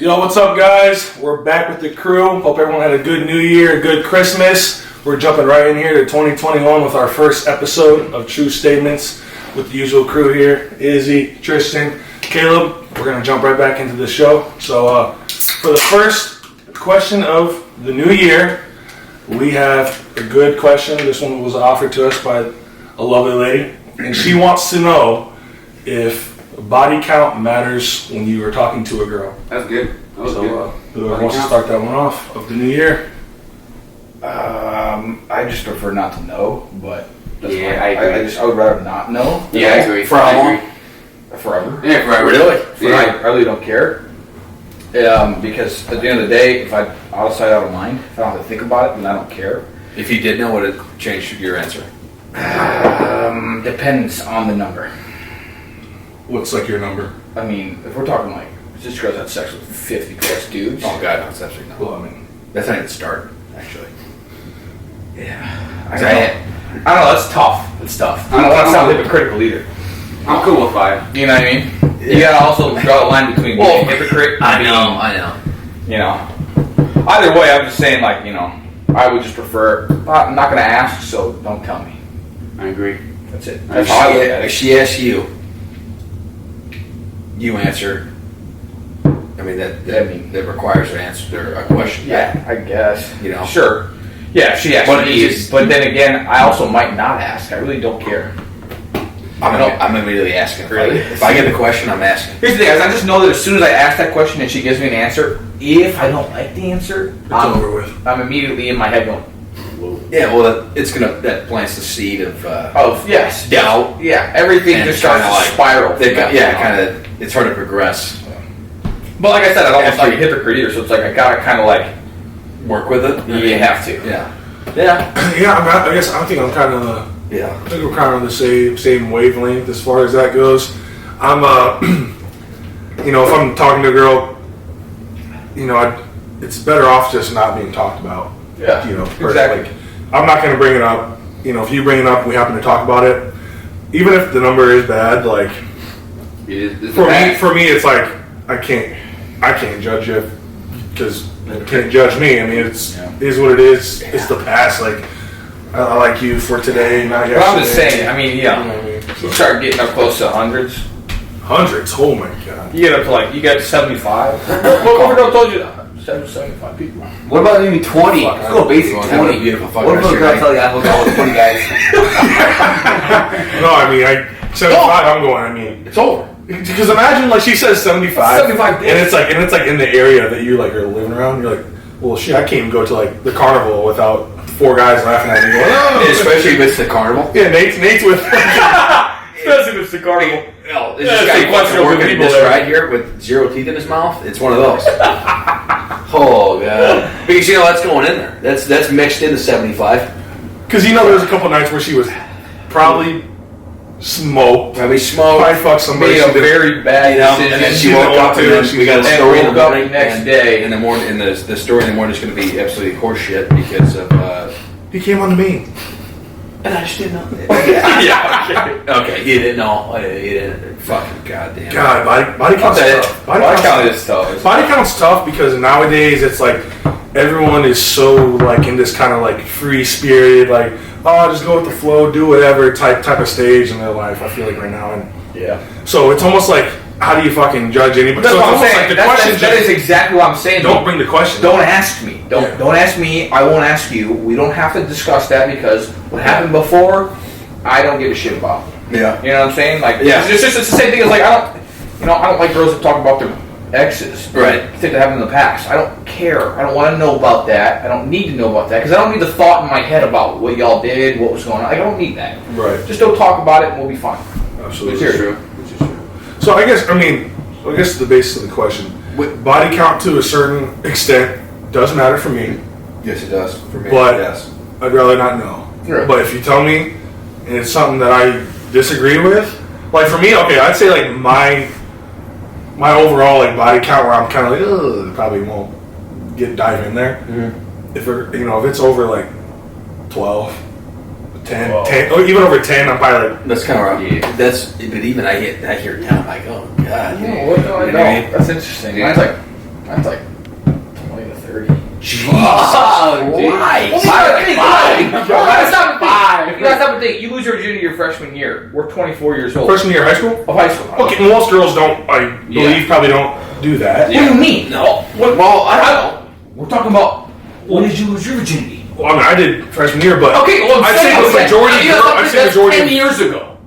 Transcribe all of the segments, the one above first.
Yo, what's up, guys? We're back with the crew. Hope everyone had a good New Year, a good Christmas. We're jumping right in here to 2021 with our first episode of True Statements with the usual crew here. Izzy, Tristan, Caleb. We're going to jump right back into the show. So, for the first question of the new year, we have a good question. This one was offered to us by a lovely lady. And she wants to know if body count matters when you are talking to a girl. That's good. That was good. Whoever wants to start that one off of the new year? I just prefer not to know, but that's Yeah, fine. I agree. I would rather not know. Yeah, I agree. For how I long? agree. Forever. Yeah, forever. Really? Yeah. I really don't care. Because at the end of the day, if I'm out of sight, out of mind, if I don't have to think about it, then I don't care. If you did know, would it change your answer? Depends on the number. What's like your number? I mean, if we're talking like, this girl's had sex with 50 plus dudes. Oh God, no, it's absolutely not. Well, I mean, That's not even start, actually. Yeah. I I don't know, that's tough. It's tough. I don't want to sound hypocritical either. I'm cool with 5. You know what I mean? You gotta also draw a line between being a hypocrite and I being, know. you know. Either way, I'm just saying, like, you know, I would just prefer, I'm not gonna ask, so don't tell me. I agree. That's it. If That's how I look at if it. she asks you, you answer. I mean, that requires an answer, a question. Yeah, I guess. You know? Sure. Yeah, if she asks But me, is- but then again, I also might not ask. I really don't care. I'm immediately asking. Really? If I get the question, I'm asking. Here's the thing, guys. I just know that as soon as I ask that question and she gives me an answer, if I don't like the answer, it's over with. I'm immediately in my head going, Yeah, well, that plants the seed of yes, doubt. yeah, everything And just starts kinda to spiral. It's hard to progress. But like I said, I don't want to be a hypocrite either, so it's like I gotta kind of like, Work with it. you have to. Yeah. Yeah. Yeah, I guess I think I'm kind of. Yeah. I think we're kind of on the same wavelength as far as that goes. I'm you know, if I'm talking to a girl, you know, it's better off just not being talked about. Yeah, You know, exactly. Like, I'm not going to bring it up. You know, if you bring it up, we happen to talk about it. Even if the number is bad, like for me, it's like I can't judge you because you can't judge me. I mean, it is what it is. It's the past. Like I like you for today, not yesterday. But I'm just saying, I mean, You know what I mean? you start getting up close to hundreds. Hundreds. Oh my god. You get up to like, you get to 75. What girl told you 75 people? What about maybe 20? Let's go basic Well, have a 20. beautiful fucking What if rest a of girl your tell you I hook out with 20 guys? No, I mean, 75. I'm going. I mean, It's over. because imagine like she says 75, 75 and it's like in the area that you like are living around. You're like, well, shit, I can't even go to like the carnival without 4 guys laughing at me. Going, oh, Especially if it's the carnival. yeah, Nate's with. Especially if it's the carnival. Hell, is Yeah, this it's guy a question of working people this there. right here with 0 teeth in his mouth? It's one of those. Oh god! Because you know that's going in there. That's mixed into 75. Because you know, there was a couple nights where she was probably smoked. Probably smoke. Probably fucked somebody. Made a She did- very bad You know, decision. and then she She's woke old up, too, and then she's we got a old. story in And the woke up morning. next and day. in the morning, and the story in the morning is going to be absolutely horseshit because of. He came on to me. And I just didn't know. Yeah, Okay, you didn't know. You didn't. Fucking goddamn. God, body count's tough. Body count is tough. Body count's tough because nowadays it's like everyone is so like in this kind of like free spirited, like just go with the flow, do whatever type of stage in their life. I feel like right now, and Yeah. so it's almost like how do you fucking judge anybody? That's So it's what I'm almost saying. like the question. That is exactly what I'm saying. Don't bring the question. Don't ask me. Yeah. Don't ask me. I won't ask you. We don't have to discuss that because what happened before, I don't give a shit about. Yeah. You know what I'm saying? Like, Yeah. it's the same thing as like I don't like girls that talk about their exes, Right. Things that happened in the past. I don't care. I don't want to know about that. I don't need to know about that because I don't need the thought in my head about what y'all did, what was going on. I don't need that. Right. Just don't talk about it and we'll be fine. Absolutely. It's true. Which is true. So I guess the basis of the question, body count to a certain extent does matter for me. Yes, it does for me. But yes. I'd rather not know. Right. But if you tell me and it's something that I disagree with, like for me, okay, I'd say like my overall like body count where I'm kind of like, ugh, probably won't dive in there. Mm-hmm. If it's over like 12, 10, Whoa. 10, or even over 10, I'm probably like, That's kind of right. Yeah. But even I hear 10, I'm like, oh god. No, what do I You know? know what I mean? That's interesting. Yeah. Mine's like That's like 20 to 30. Oh, dude. Why? That's not five. You guys have to think. You lose your virginity your freshman year. We're 24 years old. Freshman year of high school? Of high school. Okay, most girls don't, I believe, probably don't do that. What do you mean? No. What? Well, I don't know. We're talking about when did you lose your virginity? Well, I mean, I did freshman year, but Okay, well, I'd say the majority. I'd say that's majority. 10 years ago.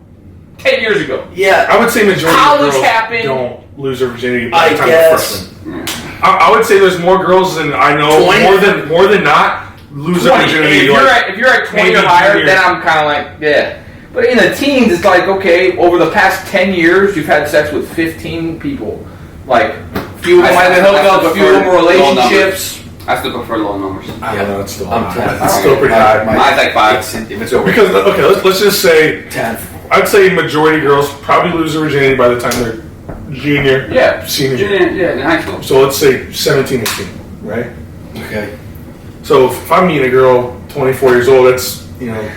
10 years ago. Yeah. I would say majority College of girls happened. don't lose their virginity by the I time guess. they're freshmen. I would say there's more girls than I know, 20? more than not, lose their 20. virginity. If you're at 20 or maybe higher, junior. then I'm kind of like, yeah. But in the teens, it's like, okay, over the past 10 years, you've had sex with 15 people. Like, a few of them might have been hookups, a few of them were relationships. I still prefer low numbers. I don't know, it's still I'm high. 10. It's still pretty high. Mine's like 5. If it's over Because okay, let's just say 10. I'd say majority of girls probably lose their virginity by the time they're junior, Yeah. senior. Yeah, in high school. So let's say 17, 18, right? Okay. So if I'm meeting a girl 24 years old, that's, you know,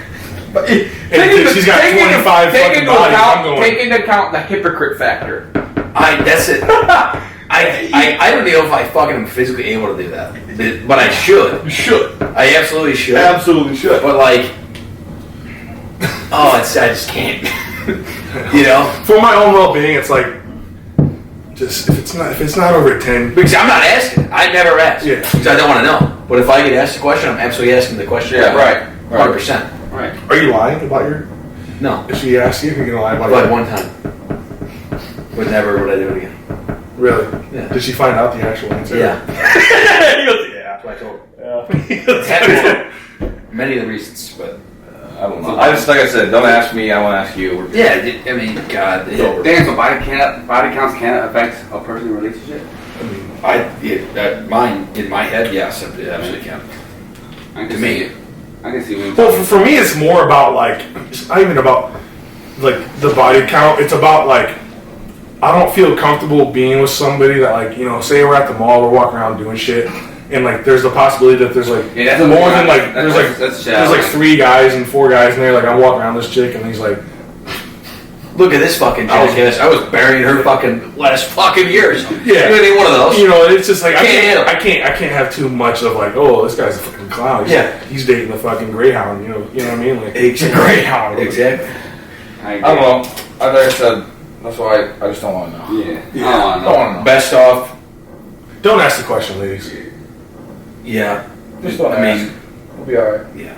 But and she's got 25 fucking bodies, I'm going. Take into account the hypocrite factor. That's it. I don't know if I fucking am physically able to do that, but I should. You should. I absolutely should. Absolutely should. But like, I just can't. You know, For my own well-being, it's like, just if it's not over 10, because I'm not asking. I never ask. Yeah. Because I don't want to know. But if I get asked a question, I'm absolutely asking the question. Yeah, right. 100%. Right. are you lying about your? No. If she asks you, you're gonna lie about But it. one time. But never would I do it again. Really? Yeah. Did she find out the actual answer? Yeah. Yeah. That's what I told her. Yeah. Many of the reasons, but I don't know. I just, like I said, don't ask me. I want to ask you. yeah. I mean, God. Damn, so body counts can't affect a person's relationship? Mine in my head, yes, it absolutely can. I can To see me. it. I can see what you're Well, talking for me, it's more about like, it's not even about like the body count. It's about like, I don't feel comfortable being with somebody that like, you know, say we're at the mall, we're walking around doing shit, and like there's the possibility that there's like Yeah, that's a more weird- than like that's- there's that's there's like shallow. 3 guys and 4 guys in there. Like I'm walking around this chick and he's like, Look at this fucking jackass. I was burying her fucking last fucking years. Yeah. You need one of those. you know, it's just like Can't I can't have too much of like, oh, this guy's a fucking clown. He's dating the fucking Greyhound. You know what I mean? Like Exactly. Greyhound. Exactly. I I don't know. Like I said, that's why I just don't want to know. Yeah. Yeah. I don't Don't know. want to know. Best off. Don't ask the question, ladies. Yeah. Just don't I ask. mean, We'll be alright. yeah.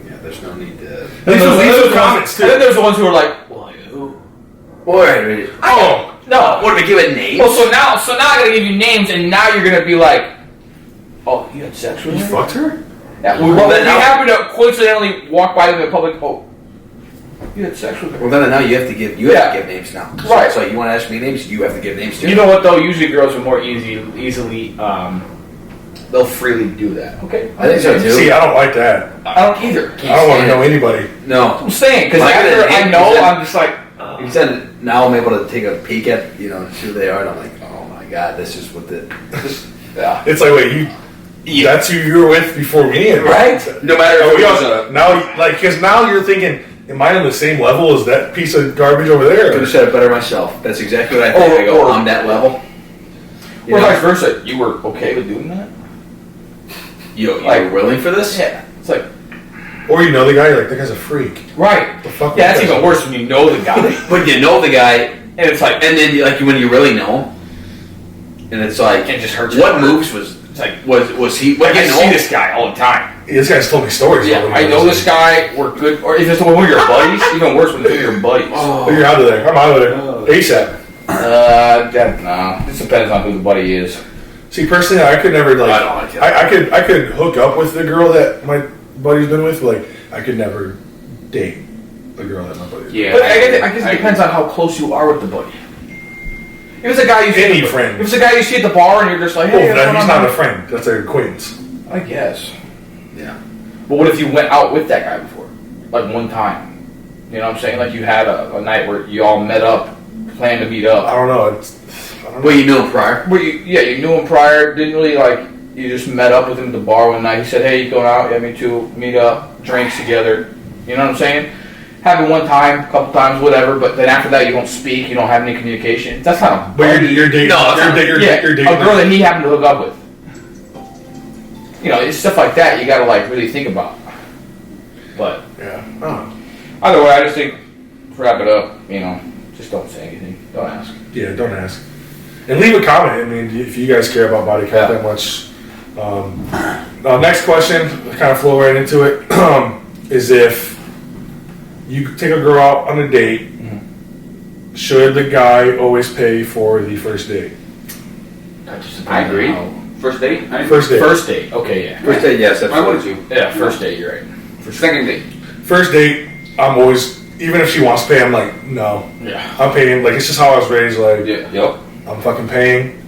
Yeah. There's no need to. Leave those comments And then too. there's the ones who are like, well, who? Boy, Oh, No. what do we give it names? Well, so now I'm gonna give you names, and now you're gonna be like, oh, you had sex with you her? fucked her? Yeah. Well, Well, then we now- happen to coincidentally walk by them in public. Oh, you had sex with her. Well, then now you have to give names now. Right. So you want to ask me names? You have to give names too. You know what though? Usually girls are more easily, they'll freely do that. Okay. I think so too. See, I don't like that. I don't either. I don't want to know anybody. No. I'm saying because Like after that, I know, you said- I'm just like, You said now I'm able to take a peek at who they are, and I'm like, oh my god, this is what the yeah. It's like, wait, that's who you were with before me, and right. No matter Oh, if we it was also, a. now, like, because now you're thinking, am I on the same level as that piece of garbage over I could there? have said it better myself. That's exactly what I think. I go, I'm that level. You Or know? vice versa. You were okay with doing that? You're Like- willing for this? Yeah. It's like Or you know the guy, you're like, that guy's a freak. right. The fuck? Yeah, that's that even guy's- worse when you know the guy, But you know the guy, and it's like, and then when you really know him, and it's like, it just hurts. what moves was It's like, was he? like What I you see know? this guy all the time. This guy's told me stories. Yeah, about him. I know this guy. We're good. Or if it's one of your buddies, even worse when it's one of your buddies. Oh, you're out of there. I'm out of there. ASAP. No. This depends on who the buddy is. See, personally, I could never, like, I don't like it. I could hook up with the girl that my buddy's been with, but, like, I could never date the girl that my buddy's Yeah. But I guess it depends on how close you are with the buddy. If it's a guy you see, Any friend. if it's a guy you see at the bar and you're just like, Oh, hey, that, what's he's going not on? a friend. That's an acquaintance. I guess. Yeah. But what if you went out with that guy before, like one time? You know what I'm saying? Like you had a night where you all met up, planned to meet I up. don't know. I don't know. Well, you knew him prior. But you knew him prior. Didn't really like. You just met up with him at the bar one night. He said, "Hey, you going out? Yeah, me too. Meet up, drinks together." You know what I'm saying? Having one time, a couple times, whatever, but then after that you don't speak, you don't have any communication. That's not a But you're dating. No, it's not. You're dating. a girl that he happened to hook up with. You know, it's stuff like that you gotta like really think about. But Yeah. Oh. either way, I just think to wrap it up, you know, just don't say anything. Don't ask. Yeah, don't ask. And leave a comment. I mean, if you guys care about body count that much. Next question, kind of flow right into it, is if you take a girl out on a date, should the guy always pay for the first date? I agree. First date? First date. First date. Okay, yeah. First day, yes. Why wouldn't you? Yeah, first date. You're right. Second date. First date, I'm always, even if she wants to pay, I'm like, no. Yeah. I'm paying. Like, it's just how I was raised. Like, Yeah. Yep. I'm fucking paying.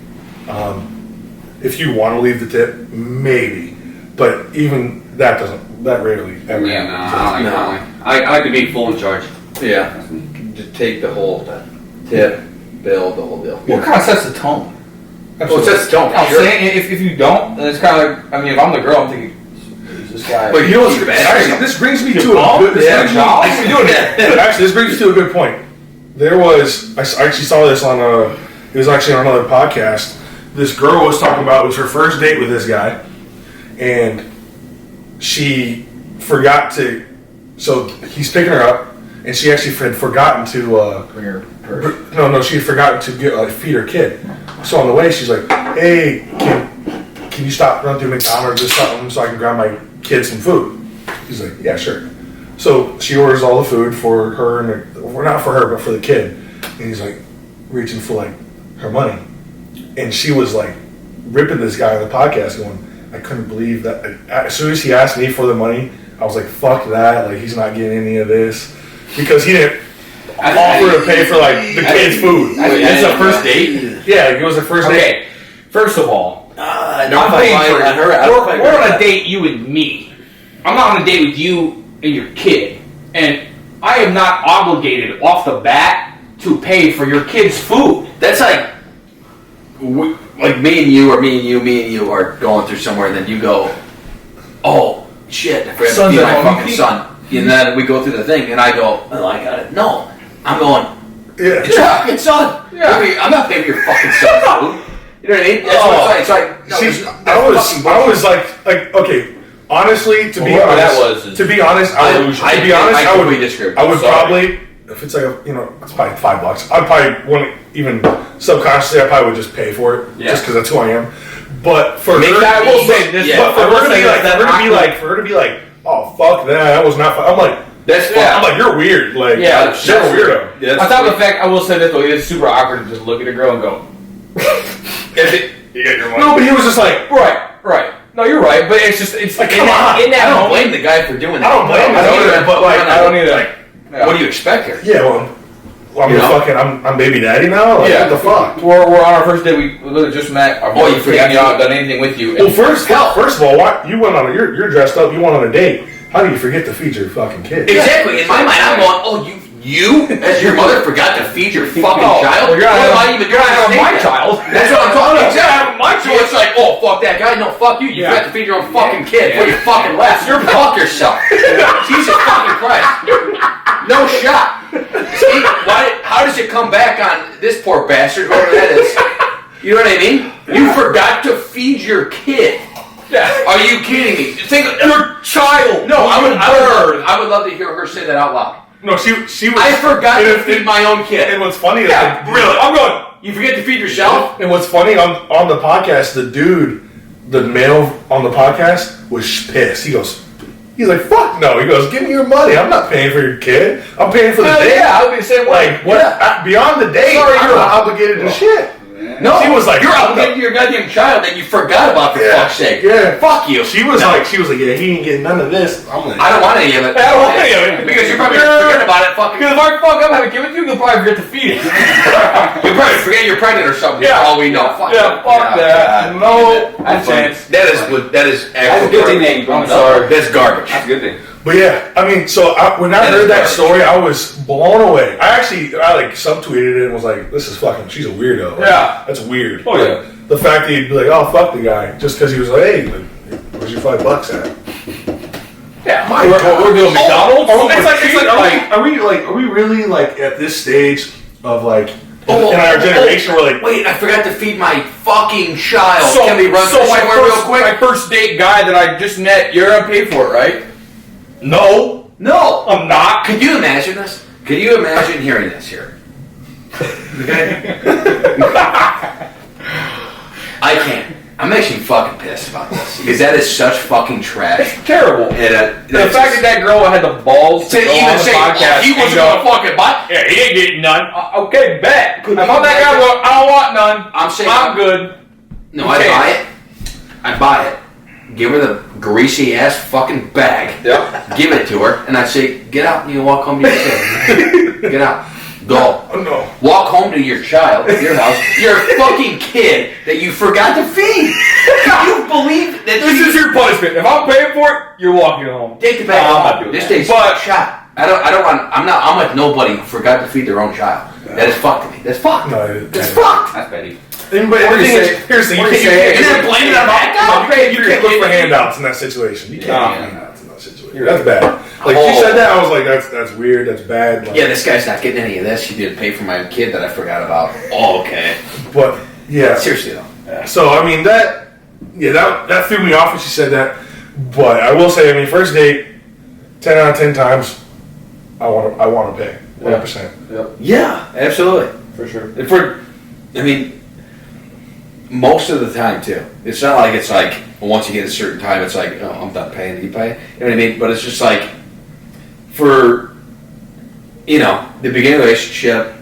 If you want to leave the tip, maybe. But even that doesn't, that rarely ever Yeah, no, happens. I like that. I like to be full in charge. Yeah. Just take the whole tip, bill, the whole deal. What kind of sets the tone? Well, it sets the tone. I'm for sure. saying if you don't, then it's kind of like, I mean, if I'm the girl, I'm thinking, is this guy? But You know what's actually, this brings me to a good. Yeah, Actually, this brings me to a good point. There was, I actually saw this on it was actually on another podcast. This girl was talking about, it was her first date with this guy, and she forgot to, so he's picking her up, and she actually had forgotten to, Bring her purse. no, she had forgotten to feed her kid. So on the way, she's like, hey, can you stop running through McDonald's or something so I can grab my kid some food? He's like, yeah, sure. So she orders all the food for her, well, not for her, but for the kid. And he's like reaching for like her money. And she was like ripping this guy on the podcast going, I couldn't believe that. As soon as he asked me for the money, I was like, fuck that. Like, he's not getting any of this. Because he didn't offer to pay for like the kid's food. It's a first date? Yeah, it was a first date. Okay, first of all, No, I'm paying for on her. we're on a date, you and me. I'm not on a date with you and your kid. And I am not obligated off the bat to pay for your kid's food. That's like, like me and you are going through somewhere, and then you go, oh shit, I forgot to Son's feed at my home. fucking son. And then we go through the thing, and I go, oh, I got it. No, I'm going, Yeah. it's your fucking son. Yeah. I'm not paying for your fucking son's food. You know what I mean? That's what I'm saying. It's like, no, See, it's not- I that's was fucking bullshit. like, okay. Honestly, to be Well, whatever honest, that was is- to be honest, I would completely disagree. I would Sorry. probably, if it's like it's probably $5. I'd probably want even subconsciously, I probably would just pay for it, Yeah. just because that's who I am. But for Maybe her, I will say this, Yeah. but for I will her to say be like, that for awkward- her to be like, oh fuck that was not fun. I'm like, That's Yeah. I'm like, you're weird. Like, Yeah, you're a weirdo. Yeah, On top of the fact, I will say this though, it is super awkward to just look at a girl and go, You get your money. no, but he was just like, right. No, you're right, but it's Like, in come that, on. in that I don't moment. blame the guy for doing that. I don't blame him either, but like, I don't either. Yeah. What do you expect here? Yeah, well, I'm You your know? fucking, I'm baby daddy now. Like, Yeah. what the fuck? We're on our first day. We literally just met. I've Oh, you never forgot taken you out, done anything with you. Well, first of all, why, you went on you're dressed up. You went on a date. How do you forget to feed your fucking kid? Exactly. In my mind, I'm going, oh, you as your mother forgot to feed your fucking child? Well, you're not What am I having- even you're doing not to having say my that? child. That's what I'm talking about. Exactly. My So it's like, oh, fuck that guy. No, fuck you. You Yeah. forgot to feed your own fucking kid. What, you fucking left? You're fuck yourself. Jesus fucking Christ. No shot. See, how does it come back on this poor bastard, whoever that is? You know what I mean? You forgot to feed your kid. Yeah. Are you kidding me? Think Your child. No, I would love to hear her say that out loud. No, she was. I forgot to and- feed my own kid. And what's funny is, Yeah, the- really. I'm going. You forget to feed yourself? and what's funny on the podcast, the dude, the male on the podcast was pissed. He's like, fuck no. He goes, give me your money. I'm not paying for your kid. I'm paying for the Hell date. yeah, I would be the same way. Like, what? Beyond the date, Sorry, I'm you're- not obligated to shit. No, She was like, you're what obligated to your goddamn child that you forgot about for Yeah, fuck's sake. yeah. Fuck you. She was like, yeah, he ain't getting none of this. I'm like, I don't want any of it. I don't want any of it. Because you're probably forgetting about it. Fucking. Because if I fuck up having a kid with you, you'll probably forget to feed it. You'll probably forget you're pregnant or something. Yeah. For all we know. Fuck Yeah, it. fuck that. God. No That's chance. That is That's a actual good thing garbage. that you brought I'm it up. sorry. That's garbage. That's a good thing. But yeah, I mean, so when I That heard is that garbage. story, I was blown away. I like subtweeted it and was like, "This is fucking. She's a weirdo. Like, Yeah. that's weird." Oh, yeah. The fact that he'd be like, "Oh, fuck the guy," just because he was like, "Hey, where's your $5 at?" Yeah, My we're God. doing McDonald's. Are we really like at this stage of like in our generation? We're like, Wait, I forgot to feed my fucking child. So, Can we run so through my somewhere real first, quick? my first date guy that I just met, you're gonna pay for it, right? no, No. I'm not. Could you imagine this? Could you imagine hearing this here? Okay? I can't. I'm actually fucking pissed about this because that is such fucking trash. It's terrible. And, The fact that girl had the balls to to go even on the say, podcast he and wasn't go, gonna fucking buy. yeah, he ain't getting none. Okay, bet. Could If you I'm that guy, imagine- well, I don't want none. I'm saying I'm good. No, I buy it. I buy it. Give her the greasy ass fucking bag. Yeah. Give it to her, and I say, get out and you walk home to your kid. Get out. Go. no. Walk home to your child, your house, your fucking kid that you forgot to feed. Can you believe that This is your punishment. If I'm paying for it, you're walking home. take the bag No, I'm home. not doing This that. takes But- a shot. I'm like nobody who forgot to feed their own child. That is fucked to me. That's fucked. No, That's fucked. That's petty. But What the do you thing is, say? here's the thing. What do you You say? can't- And then blame it on that guy. You can't look for handouts in that situation. You can't No. look for handouts in that situation. That's bad. Like she said that, I was like, that's weird. That's bad. Like, Yeah, this guy's not getting any of this. He didn't pay for my kid that I forgot about. Oh, okay. but yeah. Seriously though. So I mean that threw me off when she said that. But I will say, I mean, first date, 10 out of 10 times, I want to pay 100%. Yeah, absolutely. For sure. I mean, most of the time too. It's not like it's like once you get a certain time, it's like, oh, I'm done paying. You pay. You know what I mean? But it's just like for the beginning of the relationship,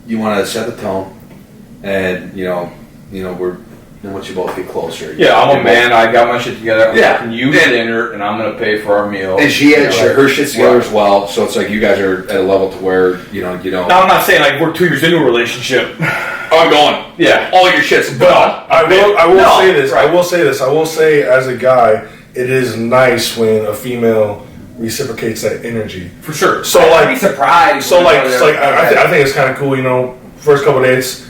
you want to set the tone, and once you both get closer. Yeah, I'm a man. I got my shit together. I'm Yeah. taking you to dinner, and I'm gonna pay for our meal. And she had Yeah, her shit together as well, so it's like you guys are at a level to where you don't. Now, I'm not saying like we're 2 years into a relationship. I'm going. Yeah. All your shit's But gone. I will No, say this. right. I will say as a guy, it is nice when a female reciprocates that energy. For sure. So I'd be like, surprised. I think it's kind of cool. First couple of dates,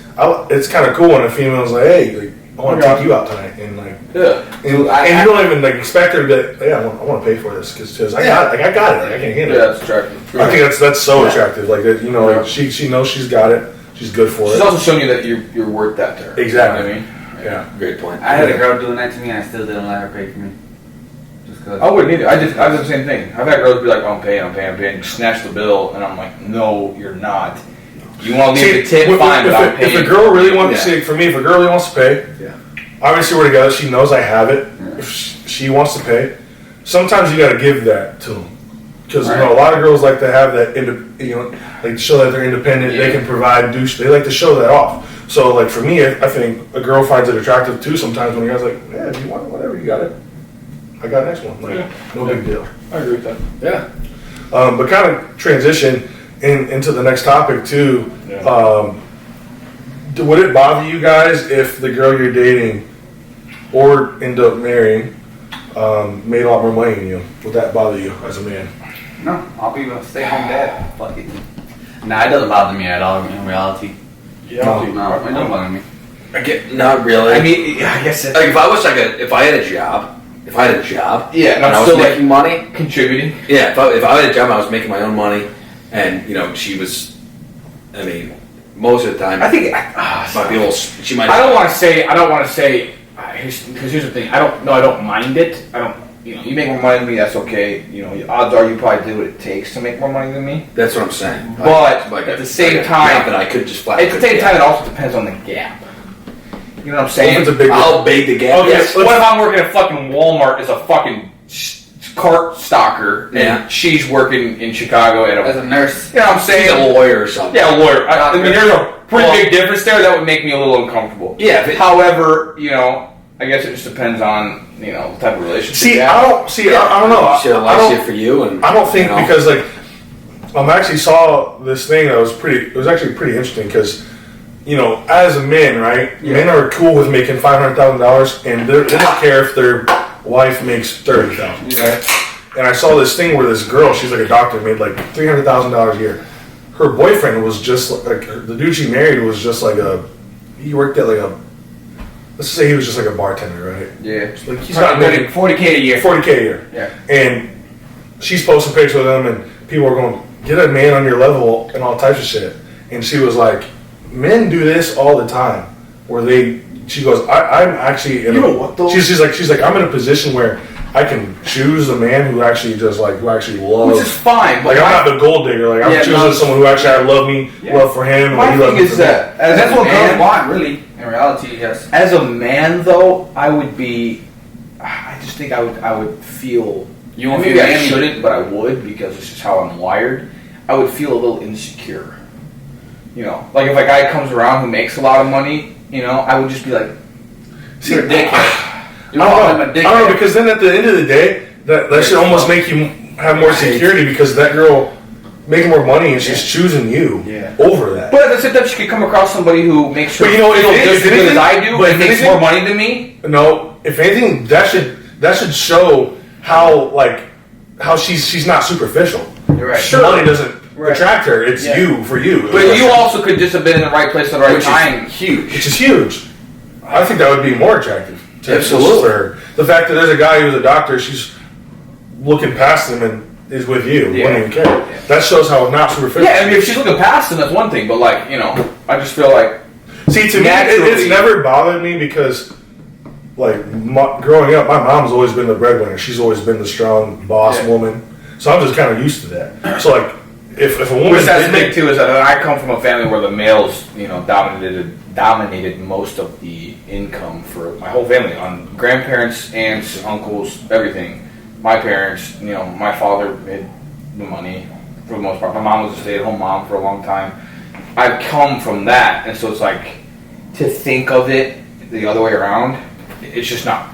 it's kind of cool when a female's like, hey, like, I want to take you out tonight, and like, Yeah. and you don't even like expect her to be like, hey, I want to pay for this because I got it. Like, I can handle Yeah, it. that's attractive. I think that's so attractive. Like that, like she knows she's got it. She's good for She's it. also showing you that you're worth that to her. Exactly. You know what I mean? Yeah. Great point. I had a girl doing that to me, and I still didn't let her pay for me. Just cause. I wouldn't either. I did the same thing. I've had girls be like, I'm paying, and snatch the bill, and I'm like, no, you're not. You want to leave the tip, fine, but I'm paying. If a girl really wants Yeah. to, for me, if a girl really wants to pay, Yeah. obviously we're together. She knows I have it. If she wants to pay, sometimes you got to give that to them because a lot of girls like to have that, like show that they're independent. They can provide. They like to show that off. So like for me, I think a girl finds it attractive too. Sometimes when a guy's like, yeah, if you want it, whatever, you got it. I got next one. Like no big deal. I agree with that. Yeah. But kind of transition into the next topic too. Would it bother you guys if the girl you're dating or end up marrying made a lot more money than you? Would that bother you as a man? No, I'll be a stay-home dad. Fuck it. Nah, it doesn't bother me at all in reality. No. No, it don't bother me. Not really. I mean, I guess it's like if I had a job, yeah, and and I I'm was still making like money, contributing. yeah. If I had a job, I was making my own money, and she was. I mean, most of the time, I think might be a little. She might. I don't want to say. Because here's the thing. I don't mind it. I don't. You make more money than me. That's okay. The odds are you probably do what it takes to make more money than me. That's what I'm saying. But Like at a- the same like a time, job that I could just flat. at the same time, it also depends on the gap. You know what I'm saying? If it's a big how big the gap Okay, is. what if I'm working at fucking Walmart as a fucking cart stalker, and Yeah. she's working in Chicago at As a. a nurse, You know what I'm She's saying? a lawyer or something. Yeah, a lawyer. I mean, there's a pretty Well- big difference there. That would make me a little uncomfortable. Yeah. If it, However, I guess it just depends on the type of relationship. See, you I have. don't see. I don't know. she likes it for you, and I don't think you know. because like I actually saw this thing that was pretty. It was actually pretty interesting because as a man, right? Men are cool with making $500,000, and they don't care if their wife makes $30,000. Right? And I saw this thing where this girl, she's like a doctor, made like $300,000 a year. Her boyfriend was just like the dude she married was just like he worked at like let's say he was just like a bartender, right? Yeah. Like he's not making 40K a year. 40K a year. Yeah. And she's posting pictures of them, and people are going, "Get a man on your level," and all types of shit. And she was like, "Men do this all the time." Where she goes, I'm actually in what though? She's like, I'm in a position where I can choose a man who actually just like who actually loves. Which is fine. Like I'm not the gold digger. Like I'm choosing someone who actually love me, love for him. My and he thing loves is me. that That's what girls want, really. In reality, yes. as a man, though, I would be. I just think I would feel. You won't Maybe feel I manly. shouldn't, but I would because it's just how I'm wired. I would feel a little insecure. You know, like if a guy comes around who makes a lot of money, you know, I would just be like, You're a dickhead. I You call him a don't know dickhead. because then at the end of the day, that should almost make you have more security because that girl making more money and she's choosing you over that. But at the same time, she could come across somebody who makes her But you know, feel if just as good anything- as I do, but and if makes anything- more money than me. No, if anything, that should show how she's not superficial. You're right. Sure. Money doesn't attract her. It's you for you. But you also could just have been in the right place at the right time. Huge. which is huge. I think that would be more attractive. Absolutely. For her. The fact that there's a guy who's a doctor, she's looking past him and is with you. Yeah. Wouldn't even care. That shows how not superficial. Yeah, I mean, if she's looking past him, that's one thing. But like, you know, I just feel like See, to me, naturally- it's never bothered me because, like, growing up, my mom's always been the breadwinner. She's always been the strong boss woman. So I'm just kind of used to that. So, like, if a woman which that's did the thing too is that I come from a family where the males, you know, dominated most of the income for my whole family, on grandparents, aunts, uncles, everything. My parents, you know, my father made the money for the most part. My mom was a stay-at-home mom for a long time. I've come from that, and so it's like to think of it the other way around. It's just not.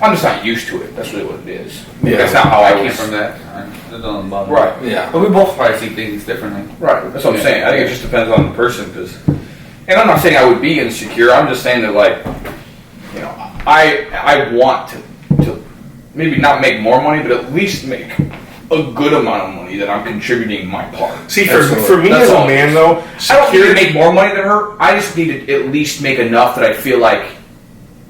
I'm just not used to it. That's really what it is. Yeah. That's not how I came was. from that. That doesn't bother me. Right. Yeah. But we both probably see things differently. Right. That's what I'm saying. I think it just depends on the person. And I'm not saying I would be insecure. I'm just saying that, like, you know, I want to maybe not make more money, but at least make a good amount of money that I'm contributing my part. See, for me That's as a all. man, though, I don't need to security. make more money than her. I just need to at least make enough that I feel like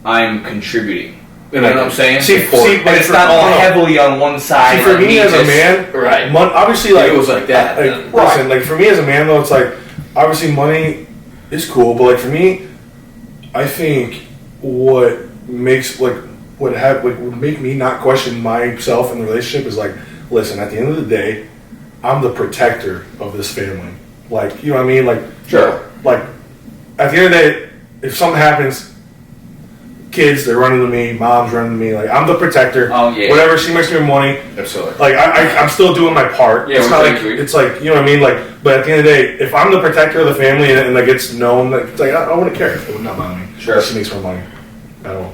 I'm contributing. You know what I'm saying? See, and but it's for- not all no. heavily on one side. See, for like me as a just- man, Right. obviously, like If it was like that, then- listen, like for me as a man, though, it's like obviously money is cool, but like for me, I think what makes would make me not question myself in the relationship is like, listen, at the end of the day, I'm the protector of this family. Like, you know what I mean? Like, Sure. like at the end of the day, if something happens. Kids, they're running to me. Mom's running to me. Like I'm the protector. Oh, yeah. Whatever, she makes me money. Absolutely. Like I'm still doing my part. Yeah, it's we're not like trying to- it's like you know what I mean. Like, but at the end of the day, if I'm the protector of the family and like it's known, that it's like I wouldn't care. It would not bother me. Sure. She makes more money at all.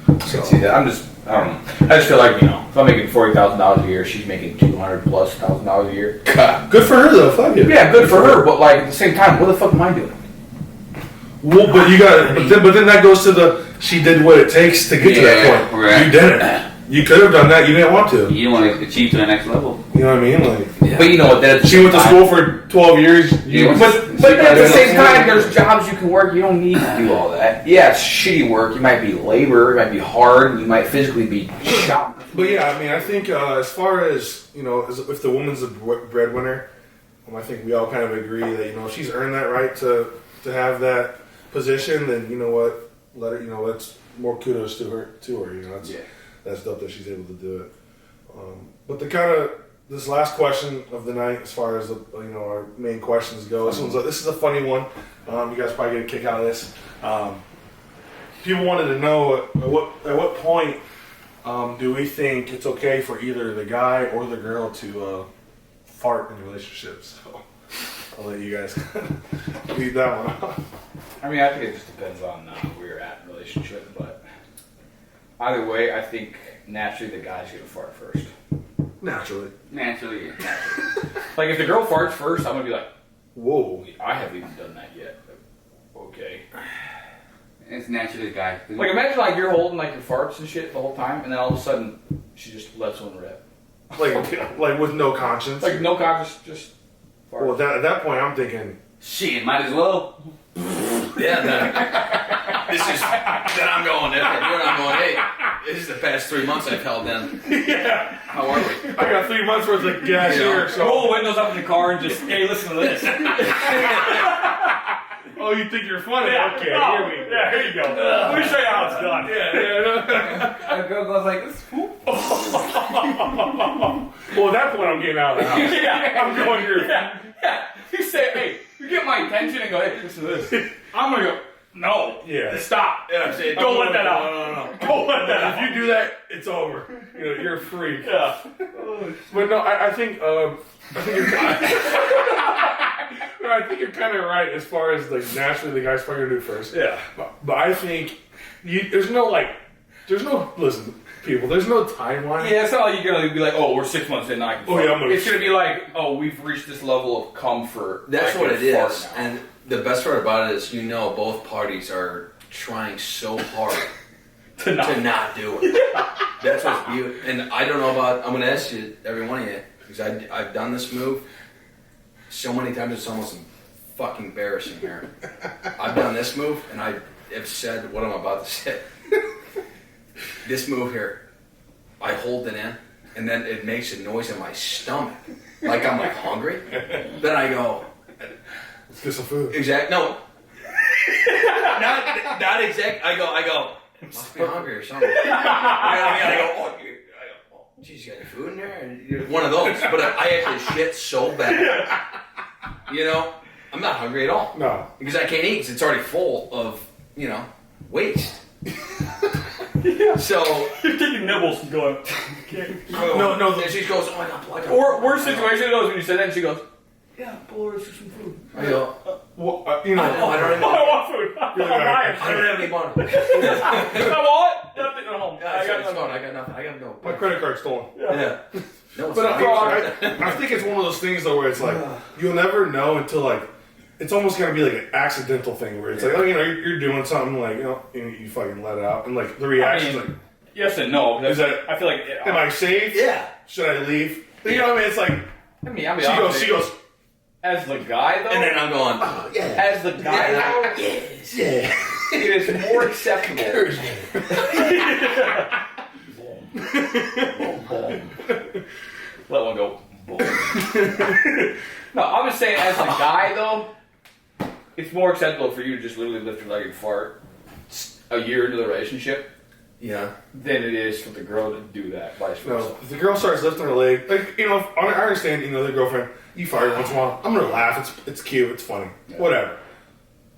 I can see that. I don't know. I just feel like, you know, if I'm making $40,000 a year, she's making $200,000+ a year. Good for her though. Fuck it. Yeah, good for her. But like at the same time, what the fuck am I doing? Well, but you got. But then that goes to the. She did what it takes to get to that Yeah, point. right. You didn't. You could have done that. You didn't want to. You want to achieve to the next level. You know what I mean? Like But you know what? That's she went to school for 12 years. You, Yeah, But at the same time, there's jobs you can work. You don't need to do all that. Yeah, it's shitty work. You might be labor. It might be hard. You might physically be shot. But yeah, I mean, I think as far as you know, if the woman's the breadwinner, I think we all kind of agree that you know if she's earned that right to have that position, then you know what, let her. You know, that's more kudos to her. You know, that's dope that she's able to do it. But the kind of this last question of the night, as far as the, you know our main questions go, this is a funny one. You guys probably get a kick out of this. People wanted to know at what point. Do we think it's okay for either the guy or the girl to fart in relationships? So I'll let you guys lead that one off. I mean, I think it just depends on where you're at in a relationship. But either way, I think naturally the guy's gonna fart first. Naturally. Naturally. Like if the girl farts first, I'm gonna be like, Whoa. I haven't even done that yet. Okay. It's naturally the guy. Like imagine like you're holding like your farts and shit the whole time, and then all of a sudden she just lets one rip. Like with no conscience. Like no conscious, just fart. Well, at that point, I'm thinking. Shit, might as well. Yeah, this is. Then I'm going. Then I'm going. Hey, This is the past 3 months I've held in. Yeah. How are we? I got 3 months worth of gas here. So. Roll the windows up in the car and just, hey, listen to this. Oh, you think you're funny? Yeah. Okay, Oh, here we go. yeah, here you go. Let me show you how it's done. Yeah. I was like, this fool. Well, at that point, I'm getting out of the house. Yeah. I'm going here. Yeah. You say, hey, you get my attention and go, hey, listen to this. I'm going to go, no. Yeah. Stop. Yeah, I'm saying, Don't let that out. No. Don't let that out. If you do that, it's over. You know, you're a freak. Yeah. But no, I think you're kind of right as far as like naturally the guy's probably gonna do first. Yeah. But I think there's no listen, people. There's no timeline. Yeah, it's not like you're going to be like, oh, we're 6 months in, I can Oh, fart. yeah, I'm gonna- It's going to be like, oh, we've reached this level of comfort. That's I what can it fart is. now. And the best part about it is, both parties are trying so hard to not. to not do it. That's what's beautiful. And I don't know about, I'm going to ask you, every one of you, because I've done this move so many times it's almost fucking embarrassing here. I've done this move and I have said what I'm about to say. This move here, I hold it in and then it makes a noise in my stomach. Like I'm like hungry. Then I go, Let's get some food. no. not exact. I go, must be hungry or something. You know what I mean? I go, geez, you got any food in there? And one of those. But I actually shit so bad. I'm not hungry at all. No. Because I can't eat because it's already full of, waste. So. You're taking nibbles and going, No. Then she goes, oh my God, blood. or worst situation goes when you say that and she goes, yeah, pull her some food. I go, Well, I don't I want food. I'm You're like, buying I don't have any money. I want nothing at home. Yeah, I got it's nothing. gone. I got nothing. I got no. my credit card's stolen. Yeah. No, it's But not. I think it's one of those things though where it's like you'll never know until like it's almost gonna be like an accidental thing where it's like you're doing something like you fucking let it out and like the reaction's like Yes and no. Is that- I feel like. am I safe? Yeah. Should I leave? You know what I mean? It's like I'll be honest. she goes. As the guy though. And then I'm going, As the guy though. yes. Yeah. It is more acceptable. Let one go. Boom. No, I'm just saying, as a guy though, it's more acceptable for you to just literally lift your leg and fart a year into the relationship Yeah. than it is for the girl to do that. Vice versa. No, if the girl starts lifting her leg, like I understand. The girlfriend, you fire once in a while. I'm gonna laugh. It's cute. It's funny. Whatever.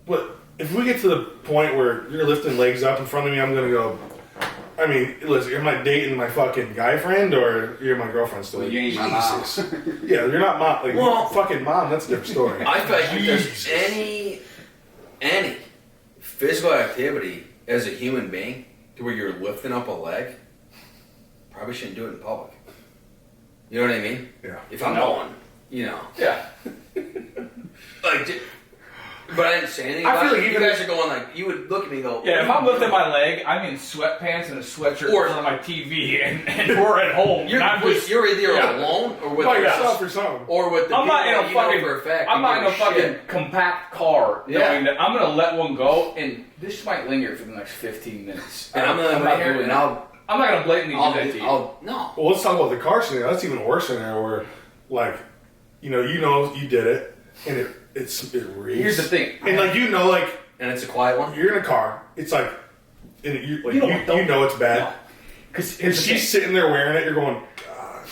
But if we get to the point where you're lifting legs up in front of me, I'm gonna go. I mean, listen, am I dating my fucking guy friend or you're my girlfriend still? Well, you ain't my mom. Jesus. Yeah, you're not mom. Like, Well- fucking mom. That's a different story. I feel like if Jesus. there's any physical activity as a human being to where you're lifting up a leg, probably shouldn't do it in public. You know what I mean? Yeah. If I'm No. going, Yeah. like, but I didn't say anything I about feel it. like You even- guys are going like, you would look at me and go, Yeah, if I'm lifting my leg, I'm in sweatpants and a sweatshirt Or- in front of my TV, and we're at home. you're, and I'm just, you're either yeah. alone or with By yourself. yourself or something. Or with the I'm people not in that a you know fucking. for a fact. I'm you not in a give fucking shit. compact car. Yeah. Knowing that I'm gonna let one go, and this might linger for the next 15 minutes. And I'm gonna not here doing and that. I'm not gonna blatantly do that to you. no. Well, let's talk about the car scenario. That's even worse scenario where, like, you did it, and it reeks. Here's the thing. and like like And it's a quiet one. you're in a car. It's like, and you You know what, though? it's bad. No. Because And she's sitting there wearing it. You're going.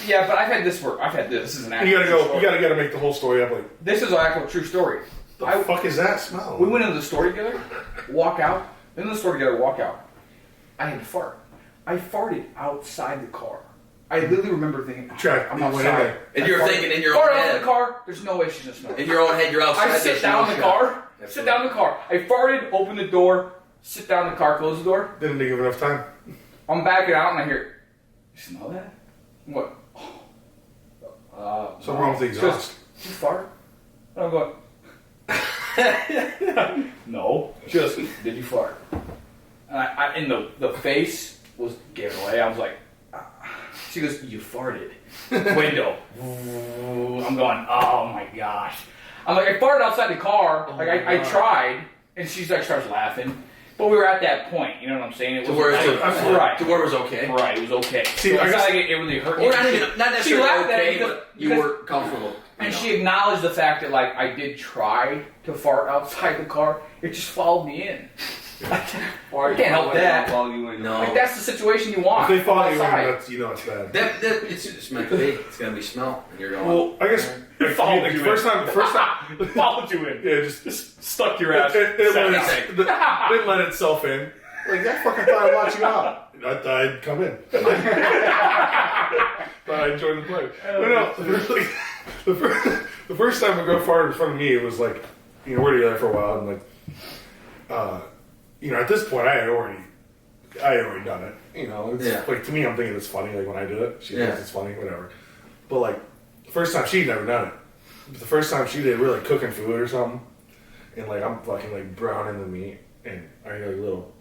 yeah, but I've had this work. I've had this. This is an And you actual gotta true go. story. You gotta make the whole story up. Like, This is an actual true story. the fuck is that smell? We went into the store together, walk out, in the store together, walk out. I had to fart. I farted outside the car. I literally remember thinking, Check. I'm You went in outside. there. And I you're farted. thinking in your Fart own outside head. the car, there's no way she's gonna smell it. In your own head, you're outside. I sit there's down no in the shot. car, sit down in the car. I farted, open the door, sit down in the car, close the door. Didn't give enough time. I'm backing out and I hear, you smell that? What? Something wrong with the exhaust. Did you fart? And I'm going, no. Just, did you fart? And the face was giving away. I was like, she goes, you farted. Window. I'm going, oh my gosh. I'm like, I farted outside the car. Oh like, my I God. tried. And she's like, starts laughing. But we were at that point, you know what I'm saying? It To was where it's right. to where it was okay. Right, it was okay. See, So I it's guess- not like it really hurt. Or not She- even not she necessarily laughed at okay, it but you because- were comfortable. And she acknowledged the fact that like I did try to fart outside the car. It just followed me in. I can't help that. No. Like that's the situation you want. If they follow you in, outside. that's, it's bad. That it's meant to be. It's gonna be smell, and you're going. Well, I guess Followed like, you the first time, followed you in. yeah, just Stuck your ass. it Second. didn't let itself in. Like that fucking thought I'd watch you out. I thought I'd come in. Thought I'd join the play. But no, the first time a girl farted in front of me, it was like, we're together for a while, and like, at this point, I had already done it. It's Yeah. like to me, I'm thinking it's funny. Like when I did it, she Yeah. thinks it's funny, whatever. But like, the first time she'd never done it. But the first time she did, we were like cooking food or something, and like I'm fucking like browning the meat, and I hear a little,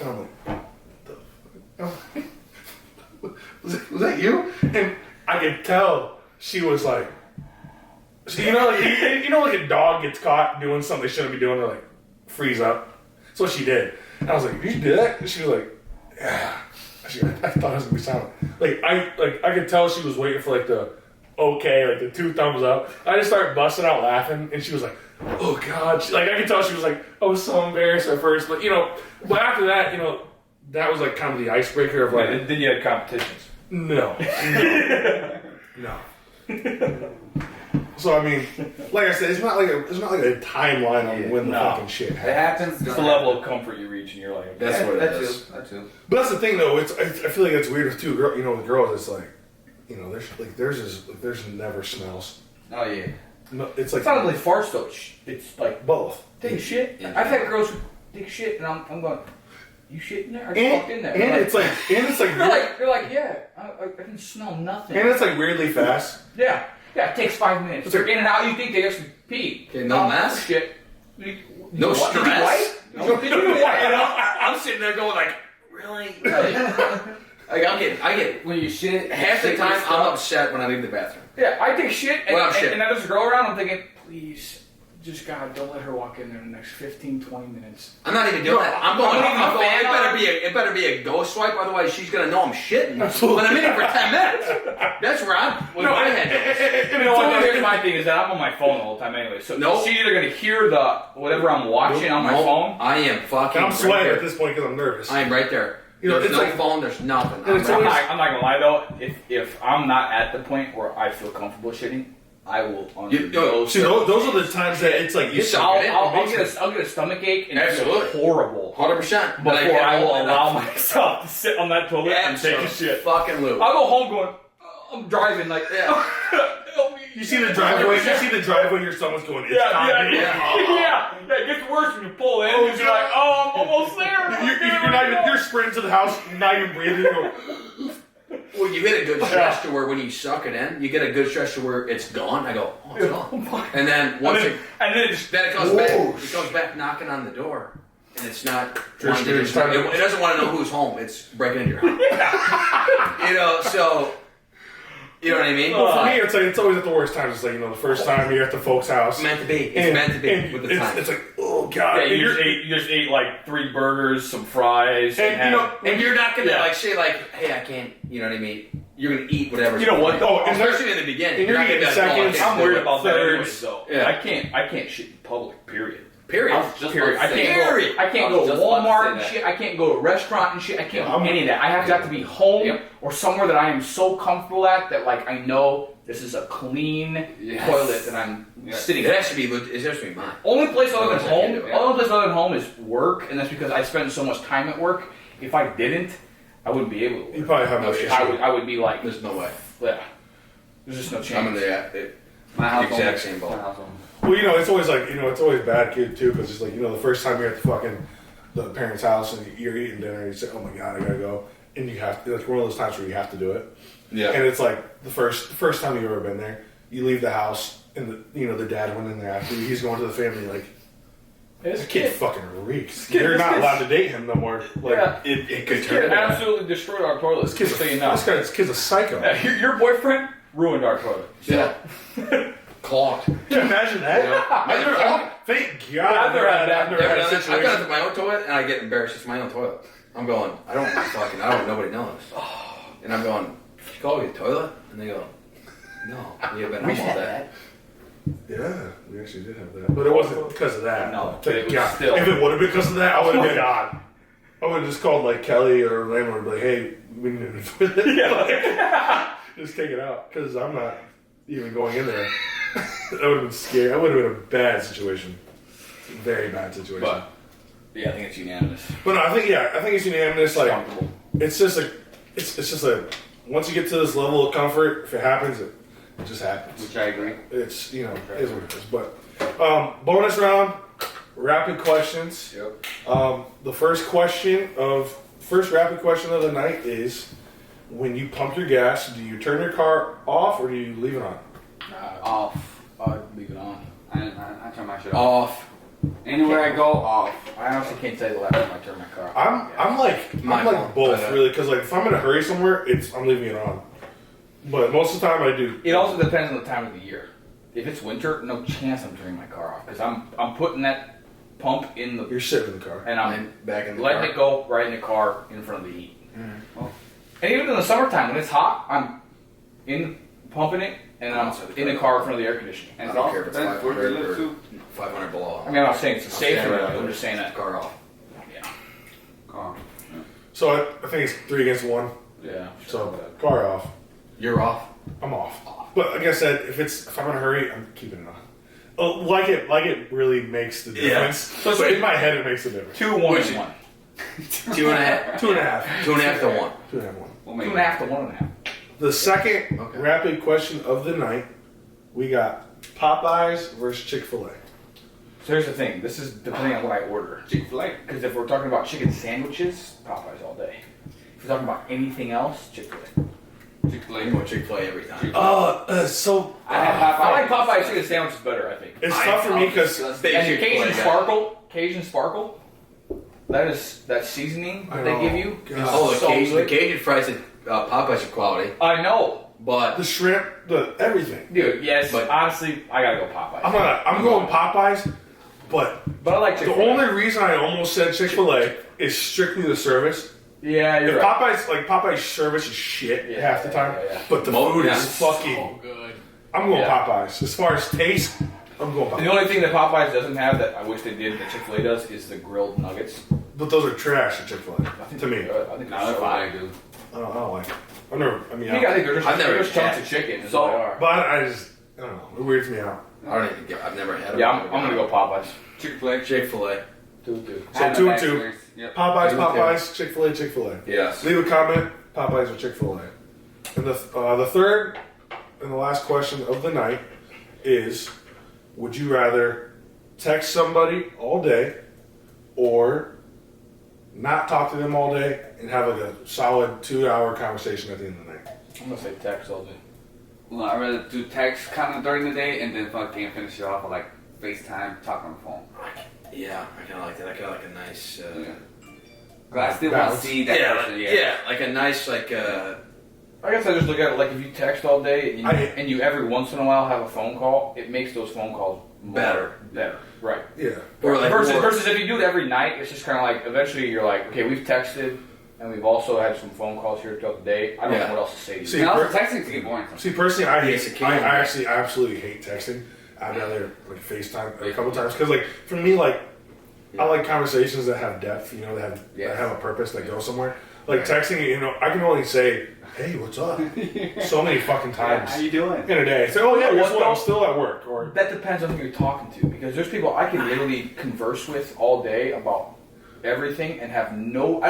and I'm like, was that you? And I could tell she was like, like a dog gets caught doing something they shouldn't be doing, they're like freeze up. That's what she did. And I was like, you did that? And she was like, yeah. I thought it was gonna be silent. I could tell she was waiting for like the okay, like the 2 thumbs up. I just started busting out laughing, and she was like, oh god. I could tell she was like, I was so embarrassed at first, but but after that, that was like kind of the icebreaker of like, Then you had competitions. no. So I mean, like I said, it's not like a timeline on when the No. fucking shit It happens. happens. It's the level of comfort you reach, and you're like, That's what it that is. too. That too. But that's the thing, though. I feel like it's weird with with girls. It's like, there's never smells. Oh yeah. No, it's like it's not really farts though. It's like both. take shit. Yeah. I've had girls who take shit, and I'm going, you shit in there? I And, fucked in there. and it's like they're like, yeah, I can smell nothing. and it's like weirdly fast. Yeah, it takes 5 minutes. It's They're like- in and out. You think they actually pee? Okay, no mess? Shit. No What? Did you stress? wipe? Did you wipe? I'm sitting there going like, really? Like I get When you shit, half the time I'm upset when I leave the bathroom. Yeah, I take shit, and, Well, and, shit. and then there's a girl around. I'm thinking, please, just God, don't let her walk in there in the next 15, 20 minutes. I'm not even doing that. I'm going. I'm leaving the fan It better be a ghost swipe, otherwise she's gonna know I'm shitting. When I'm in here for 10 minutes, that's where I'm. With my head goes. You know what? Here's my thing: is that I'm on my phone all the time anyway. So Nope. she's either gonna hear the whatever I'm watching on my Nope. phone. I am fucking. And I'm right sweating there. at this point because I'm nervous. I am right there. It's There's no like- phone. There's nothing. And it's I'm right always- I'm not gonna lie though. If I'm not at the point where I feel comfortable shitting, I will. See, those are the times that it's like You suck it in. I'll get a stomach ache and Absolutely. feel horrible 100%. before I will allow myself to sit on that toilet and take a shit. Fucking loop. I'll go home going, I'm driving like, Yeah. help me. you see the driveway. You see the driveway. Your someone's going. It's Yeah, time. yeah. It gets worse when you pull in. Oh, and you're like, oh, I'm almost there. You're sprinting to the house, not even breathing. You go, Well, you get a good stretch to where when you suck it in, you get a good stretch to where it's gone. I go, oh, it's gone. And then once it comes back, it comes back knocking on the door, and it's not. wanting to just- it doesn't want to know who's home. It's breaking into your house. So you know what I mean. for me, it's always at the worst times. It's like the first time you're at the folks' house. It's meant to be. It's meant to be and with the time. it's like, oh god. Yeah, And you you're- just ate like 3 burgers, some fries, And, And you're not gonna Yeah. say hey, I can't. You know what I mean? You're gonna eat whatever. You know what, though? Especially in the beginning. and you're not gonna getting be like, seconds. "Oh, I can't I'm do worried it." about that Thirds. anyways, though. Yeah. I can't shit in public. Period. Period. Period. I can't Period. go. I can't I go was to just about to Walmart say and that. shit. I can't go to a restaurant and shit. I can't I'm- do any of that. I have to be home Yep. or somewhere that I am so comfortable at that like I know this is a clean Yes. toilet that I'm sitting. It in. has to be. It has to be mine. Only place other Otherwise than I can't home. do it. Only place other than home is work, and that's because I spend so much time at work. If I didn't, I wouldn't be able to. You probably have no shit. I would be like, There's no way. yeah. There's just no chance. I'm in the My house exact only- same boat. my house only. Well, it's always like it's always bad kid too, because it's like the first time you're at the parents' house and you're eating dinner, and you say, "Oh my god, I gotta go," and you have to. It's one of those times where you have to do it. Yeah. And it's like the first time you've ever been there, you leave the house, and the dad went in there after you. He's going to the family like, This this kid fucking reeks. kid- You're this not kid's- allowed to date him no more. Like Yeah. it could This turn. kid bad. absolutely destroyed our toilets. This So you know. kid's a psycho. Your boyfriend ruined our toilet. Yeah. clogged. Can you imagine that? Thank God. I've never had that. I've never had a I've situation. gone to my own toilet and I get embarrassed. It's my own toilet. I'm going, I don't want nobody knows. And I'm going, did you call your toilet? And they go, no, you've been home all day. Yeah, we actually did have that, but it wasn't because of that. No, but Thank it was God. still- If it would have been because of that, I would have been. God. I would have just called like Kelly or landlord, like, hey, we need a toilet. Yeah, just take it out because I'm not even going in there. That would have been scary. That would have been a bad situation, very bad situation. But yeah, I think it's unanimous. But no, I think it's unanimous. Like, Comfortable. it's just a once you get to this level of comfort, if it happens, it just happens. Which I agree. It's it is what it is. But bonus round, rapid questions. Yep. The first rapid question of the night is: when you pump your gas, do you turn your car off or do you leave it on? Off. I'd leave it on. I turn my shit off. Off. Anywhere I go, off. I honestly can't tell you the last time I turned my car off. I'm like Mine both won't. really, because like if I'm in a hurry somewhere, I'm leaving it on. But most of the time I do. It also depends on the time of the year. If it's winter, no chance I'm turning my car off because I'm putting that pump in the You're sitting in the car. and I'm And back in the letting car. it go right in the car in front of the heat. And even in the summertime when it's hot, I'm in pumping it and I'm in the car in front of the air conditioning. I don't care if it's That's where they 500 live or too. 500 below. I mean, I'm not saying it's a safe Stand or up. anything. I'm just saying that. Car off. Yeah. Car. So I think it's 3 against 1. Yeah. So car off. You're off. I'm off. But like I said, if I'm in a hurry, I'm keeping it on. Oh, like it really makes the difference. So So in my head, it makes the difference. 2, 1, Which- and 1. 2.5. 2.5. 2.5 to 1. 2.5 1. We'll 2.5 to 1.5. The second Okay. rapid question of the night, we got Popeyes versus Chick-fil-A. So here's the thing. This is depending on what I order. Chick-fil-A. Because if we're talking about chicken sandwiches, Popeyes all day. If we're talking about anything else, Chick-fil-A. I'm Chick-fil-A. going Chick-fil-A every time. So I had Popeyes. I like Popeyes chicken sandwiches better, I think. it's tough for me because And the Cajun Sparkle, that seasoning that they give you. God. is Oh, the so Cajun, good. the Cajun fries at Popeyes are quality, I know, but the shrimp, the everything. dude. Yes, But- but honestly, I gotta go Popeyes. I'm going Popeyes, but But I like the Chick-fil-A. only reason I almost said Chick-fil-A is strictly the service. Yeah, you're If right. Popeyes service is shit Yeah, half the time, yeah. but the Mo- food yeah. is fucking. So good. I'm going Yeah. Popeyes. As far as taste, I'm going And the Popeyes. only thing that Popeyes doesn't have that I wish they did that Chick-fil-A does is the grilled nuggets. But those are trash at Chick-fil-A. To me, They're good. I think No, they're that's so what I good. do. I don't like it. I think They're just, I've never they're just chunks had- of chicken. Is So- what they are. but I don't know. It weirds me out. I don't even get. I've never had them. Yeah, I'm gonna go Popeyes. Chick-fil-A. Chick-fil-A. 2-2. So Had 2 a and 2. experience. Yep. Popeyes, Two and two. Popeyes, Chick-fil-A, Chick-fil-A. Yes. Leave a comment, Popeyes or Chick-fil-A. And the third and the last question of the night is, would you rather text somebody all day or not talk to them all day and have like a solid 2-hour conversation at the end of the night? I'm gonna say text all day. Well, I'd rather do text kind of during the day and then fucking finish it off with like FaceTime, talk on the phone. Yeah, I kind of like that. I kind of like a nice. But I still want to Balance. see that person. yeah, like a nice like. I guess I just look at it like if you text all day and I- you every once in a while have a phone call, it makes those phone calls more Better. Better, right? Yeah. Or like versus, more- versus if you do it every night, it's just kind of like eventually you're like, okay, we've texted and we've also had some phone calls here throughout the day. I don't Yeah. know what else to say to you. See, And also texting to get boring. See, personally, I Yes, it hate. can. I absolutely hate texting. I'd rather like FaceTime a couple times because, like, for me, like, I like conversations that have depth. You know, that have a purpose, that go somewhere. Like texting, you know, I can only say, "Hey, what's up?" so many fucking times How you doing? in a day. Say, "Oh yeah, guess what? Well, I'm still at work." Or That depends on who you're talking to because there's people I can literally converse with all day about everything and have no.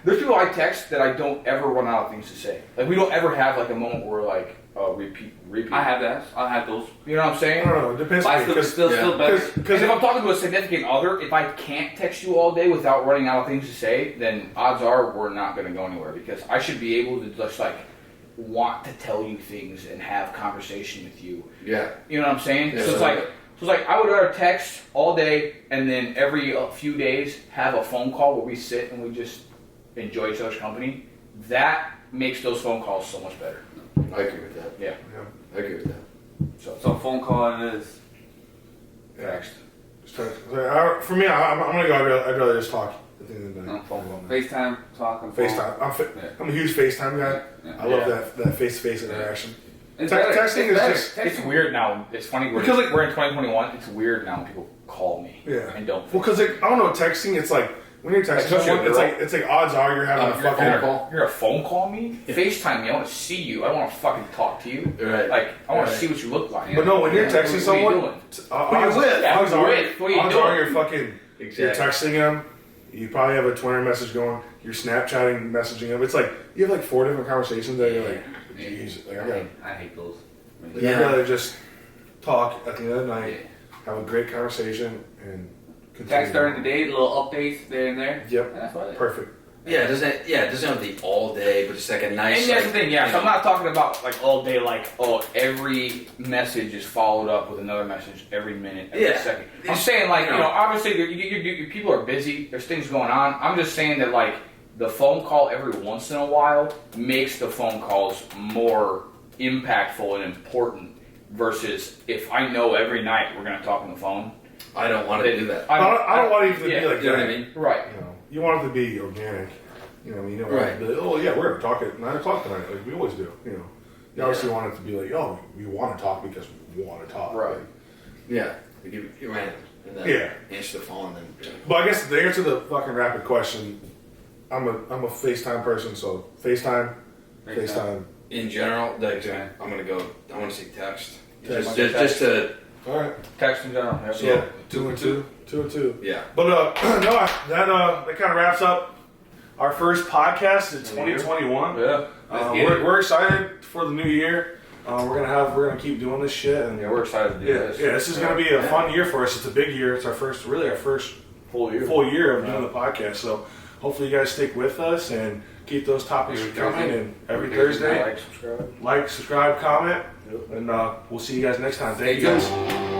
There's people I text that I don't ever run out of things to say. Like we don't ever have like a moment where like repeat. I have that. I have those. You know what I'm I saying? don't know. It depends. But I on me, still, 'cause- still better. because And if I'm talking to a significant other, if I can't text you all day without running out of things to say, then odds are we're not going to go anywhere because I should be able to just like want to tell you things and have conversation with you. Yeah. You know what I'm saying? Yeah, so it's so- like I would rather text all day and then every few days have a phone call where we sit and we just enjoy each other's company. That makes those phone calls so much better. I agree with that. Yeah. Yeah. I agree with that. So phone call it is. Text. For me, I'm gonna go. I'd rather just talk at the end of the day. No, phone call. FaceTime, talking. phone. FaceTime. I'm a huge FaceTime guy. Yeah. I love that face-to-face interaction. It's Texting is better. just- It's weird now. It's funny Because, like- we're in 2021. It's weird now when people call me. Yeah. And don't. Well, because like, I don't know, texting. It's like when you're texting Especially someone, a girl. it's like odds are you're having a You're fucking phone call. You're a phone call me? FaceTime me. I want to see you. I don't want to fucking talk to you. Right. Like, I want to Right. see what you look like. But no, when you're Yeah. texting What someone, are you doing? odds, you with? Yeah, odds who you are, with? What are you odds doing? are you're fucking. You're texting them. You probably have a Twitter message going. You're Snapchatting, messaging them. It's like you have like 4 different conversations that you're like, jeez, like I hate those. I'd rather just talk at the end of the night, have a great conversation, and continue. Text during the day, little updates there and there. Yep, That's what it is. perfect. Yeah, it doesn't have to be all day, but just like a nice. And that's the like, thing, yeah. you So I'm know, not talking about like all day, like every message is followed up with another message every minute, every Yeah. second. I'm It's- saying like you you know. know, obviously your people are busy. There's things going on. I'm just saying that like the phone call every once in a while makes the phone calls more impactful and important versus if I know every night we're gonna talk on the phone. I don't want to do that. I don't want it to yeah, be like you know that. what I mean? Right. You know, you want it to be organic. You know, you don't want Right. it to be like, oh yeah, we're gonna talk at 9 o'clock tonight, like we always do. You know, you obviously want it to be like, oh, we want to talk because we want to talk. Right. Yeah, we give you random, and then Yeah. answer the phone, and then. But I guess to answer the fucking rapid question, I'm a FaceTime person, so FaceTime. In general, like I'm gonna go. I want to say text. Text. Just to All right. Text in general. Yeah. So 2 and 2, 2 and 2. yeah. But no, that kind of wraps up our first podcast in 2021. Yeah. We're excited for the new year. We're gonna keep doing this shit, and Yeah, we're excited to do this. this is gonna be a fun year for us. It's a big year. It's our first Full year. full year of doing the podcast. So hopefully you guys stick with us and keep those topics coming. And every Thursday, Like, subscribe. like, subscribe, comment, and we'll see you guys next time. Thank you guys.